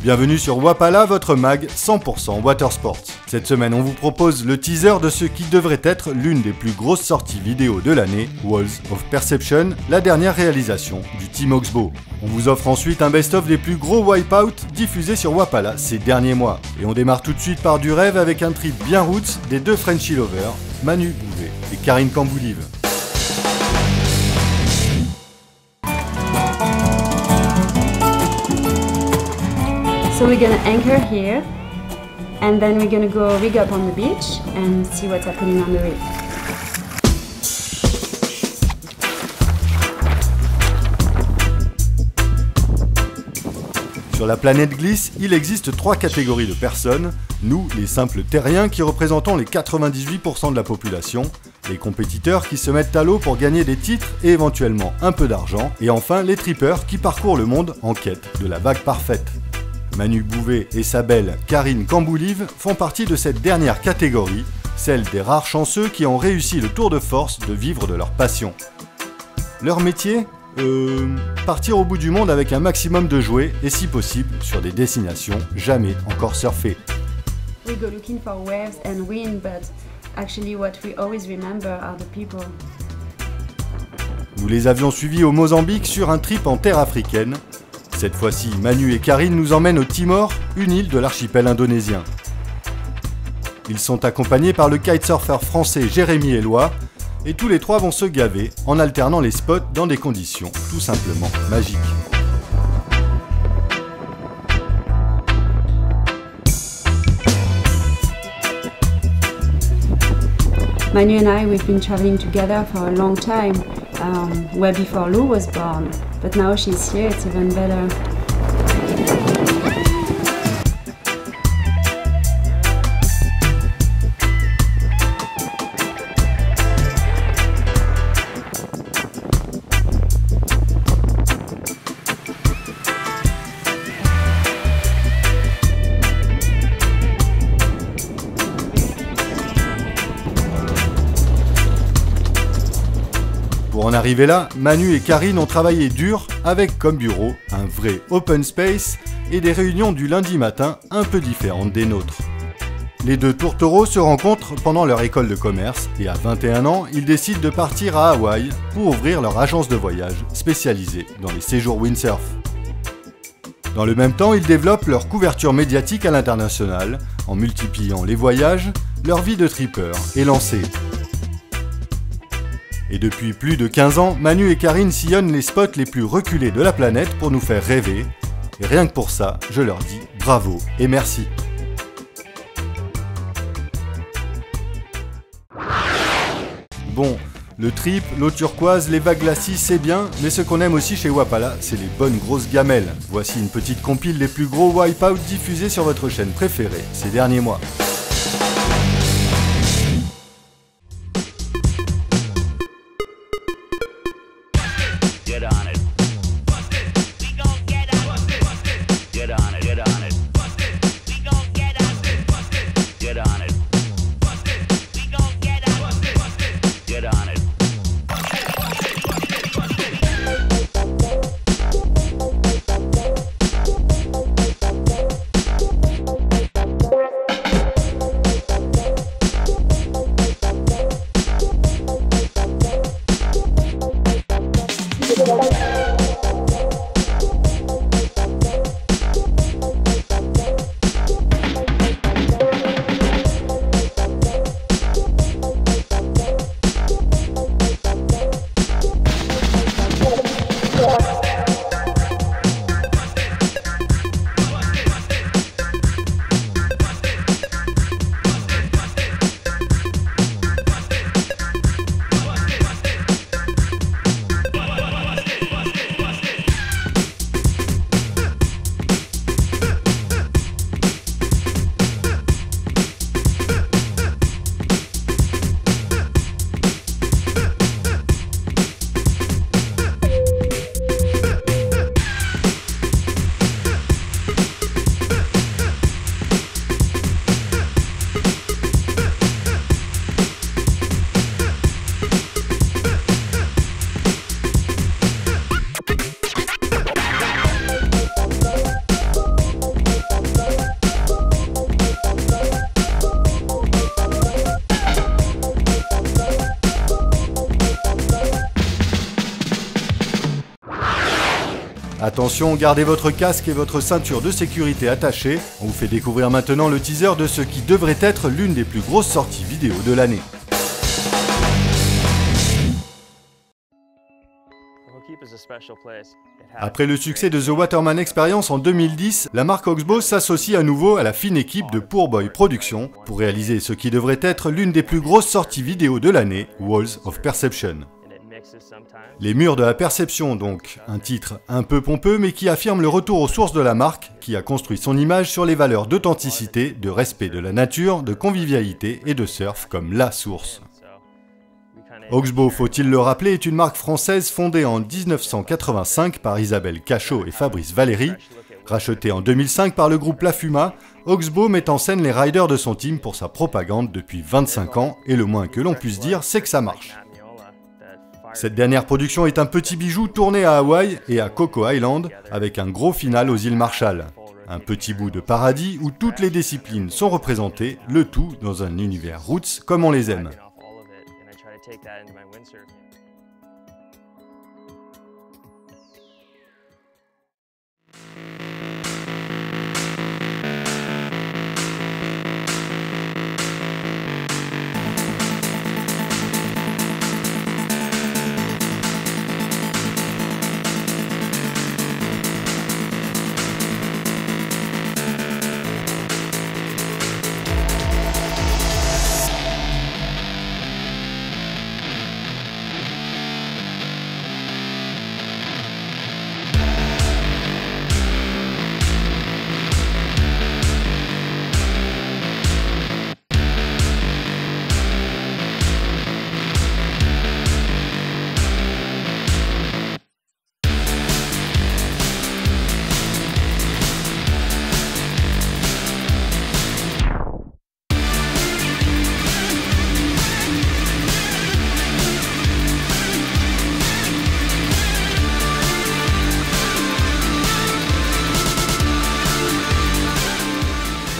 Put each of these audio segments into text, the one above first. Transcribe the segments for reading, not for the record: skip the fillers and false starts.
Bienvenue sur Wapala, votre mag 100% Watersports. Cette semaine, on vous propose le teaser de ce qui devrait être l'une des plus grosses sorties vidéo de l'année, Walls of Perception, la dernière réalisation du Team Oxbow. On vous offre ensuite un best-of des plus gros wipeouts diffusés sur Wapala ces derniers mois. Et on démarre tout de suite par du rêve avec un trip bien roots des deux Frenchy lovers, Manu Bouvet et Karine Camboulive. So we're gonna anchor here, and then we're gonna go rig up on the beach and see what's happening on the reef. Sur la planète Glisse, il existe 3 catégories de personnes. Nous, les simples terriens qui représentons les 98% de la population, les compétiteurs qui se mettent à l'eau pour gagner des titres et éventuellement un peu d'argent, et enfin les trippers qui parcourent le monde en quête de la vague parfaite. Manu Bouvet et sa belle Karine Camboulive font partie de cette dernière catégorie, celle des rares chanceux qui ont réussi le tour de force de vivre de leur passion. Leur métier ? Partir au bout du monde avec un maximum de jouets et si possible sur des destinations jamais encore surfées. We go looking for waves and wind, but actually what we always remember are the people. Nous les avions suivis au Mozambique sur un trip en terre africaine. Cette fois-ci, Manu et Karine nous emmènent au Timor, une île de l'archipel indonésien. Ils sont accompagnés par le kitesurfer français Jérémy Eloi, et tous les trois vont se gaver en alternant les spots dans des conditions tout simplement magiques. Manu and I, we've been traveling together for a long time, way before Lou was born. But now she's here, it's even better. Pour en arriver là, Manu et Karine ont travaillé dur avec comme bureau un vrai open space et des réunions du lundi matin un peu différentes des nôtres. Les deux tourtereaux se rencontrent pendant leur école de commerce et à 21 ans, ils décident de partir à Hawaï pour ouvrir leur agence de voyage spécialisée dans les séjours windsurf. Dans le même temps, ils développent leur couverture médiatique à l'international en multipliant les voyages, leur vie de tripper est lancée. Et depuis plus de 15 ans, Manu et Karine sillonnent les spots les plus reculés de la planète pour nous faire rêver. Et rien que pour ça, je leur dis bravo et merci. Bon, le trip, l'eau turquoise, les vagues glacis, c'est bien, mais ce qu'on aime aussi chez Wapala, c'est les bonnes grosses gamelles. Voici une petite compile des plus gros wipeouts diffusés sur votre chaîne préférée ces derniers mois. Get on it. Bust it. We gon' get on it. Bust it. Get on it. Get on it. Bust it. We gon' get on it. Bust it. Get on it. Bust it. We gon' get on it. Bust it. Get on it. Attention, gardez votre casque et votre ceinture de sécurité attachés. On vous fait découvrir maintenant le teaser de ce qui devrait être l'une des plus grosses sorties vidéo de l'année. Après le succès de The Waterman Experience en 2010, la marque Oxbow s'associe à nouveau à la fine équipe de Poor Boy Productions pour réaliser ce qui devrait être l'une des plus grosses sorties vidéo de l'année, Walls of Perception. Les murs de la perception donc, un titre un peu pompeux mais qui affirme le retour aux sources de la marque, qui a construit son image sur les valeurs d'authenticité, de respect de la nature, de convivialité et de surf comme la source. Oxbow, faut-il le rappeler, est une marque française fondée en 1985 par Isabelle Cachot et Fabrice Valéry. Rachetée en 2005 par le groupe La Fuma, Oxbow met en scène les riders de son team pour sa propagande depuis 25 ans et le moins que l'on puisse dire, c'est que ça marche. Cette dernière production est un petit bijou tourné à Hawaï et à Coco Island avec un gros final aux îles Marshall. Un petit bout de paradis où toutes les disciplines sont représentées, le tout dans un univers roots comme on les aime. Take that into my windsurf.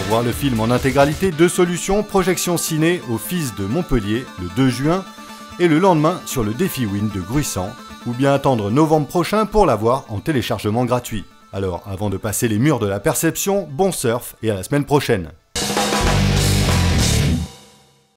Pour voir le film en intégralité, deux solutions, projection ciné au Fils de Montpellier le 2 juin et le lendemain sur le Défi Wind de Gruissant, ou bien attendre novembre prochain pour l'avoir en téléchargement gratuit. Alors avant de passer les murs de la perception, bon surf et à la semaine prochaine.